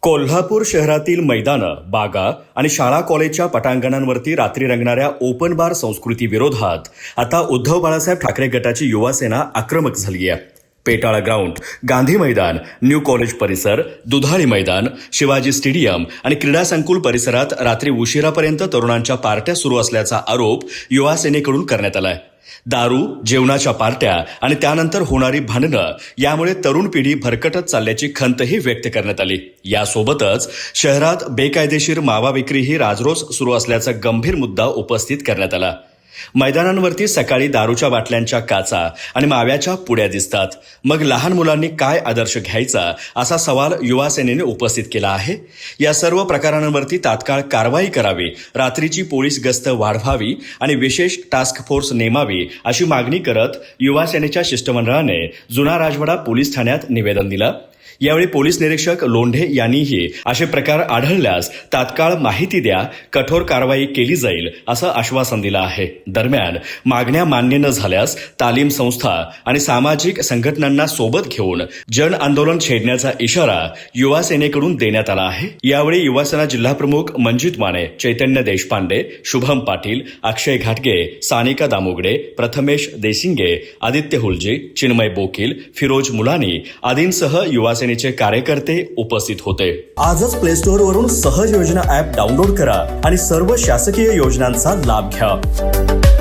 कोल्हापूर शहरातील मैदानं, बागा आणि शाळा कॉलेजच्या पटांगणांवरती रात्री रंगणाऱ्या ओपन बार संस्कृती विरोधात आता उद्धव बाळासाहेब ठाकरे गटाची युवा सेना आक्रमक झाली आहे. पेटाळा ग्राउंड, गांधी मैदान, न्यू कॉलेज परिसर, दुधाळी मैदान, शिवाजी स्टेडियम आणि क्रीडा संकुल परिसरात रात्री उशिरापर्यंत तरुणांच्या पार्ट्या सुरू असल्याचा आरोप युवा सेनेकडून करण्यात आलाय. दारू, जेवणाच्या पार्ट्या आणि त्यानंतर होणारी भांडणं यामुळे तरुण पिढी भरकटत चालल्याची खंतही व्यक्त करण्यात आली. यासोबतच शहरात बेकायदेशीर मावा विक्रीही राजरोस सुरू असल्याचा गंभीर मुद्दा उपस्थित करण्यात आला. मैदानांवरती सकाळी दारूच्या बाटल्यांच्या काचा आणि माव्याच्या पुड्या दिसतात. मग लहान मुलांनी काय आदर्श घ्यायचा असा सवाल युवा सेनेने उपस्थित केला आहे. या सर्व प्रकारांवरती तात्काळ कारवाई करावी, रात्रीची पोलीस गस्त वाढवावी आणि विशेष टास्क फोर्स नेमावी अशी मागणी करत युवा सेनेच्या शिष्टमंडळाने जुना राजवाडा पोलीस ठाण्यात निवेदन दिलं. यावेळी पोलीस निरीक्षक लोंढे यांनीही असे प्रकार आढळल्यास तात्काळ माहिती द्या, कठोर कारवाई केली जाईल असं आश्वासन दिलं आहे. दरम्यान मागण्या मान्य न झाल्यास तालीम संस्था आणि सामाजिक संघटनांना सोबत घेऊन जन आंदोलन छेडण्याचा इशारा युवा सेनेकडून देण्यात आला आहे. यावेळी युवासेना जिल्हाप्रमुख मंजित माने, चैतन्य देशपांडे, शुभम पाटील, अक्षय घाटगे, सानिका दामोगडे, प्रथमेश देसिंगे, आदित्य हुलजे, चिन्मय बोकील, फिरोज मुलानी आदींसह युवा सेनेचे कार्यकर्ते उपस्थित होते. आजच प्ले स्टोअर वरून सहज योजना ॲप डाउनलोड करा आणि सर्व शासकीय योजनांचा लाभ घ्या.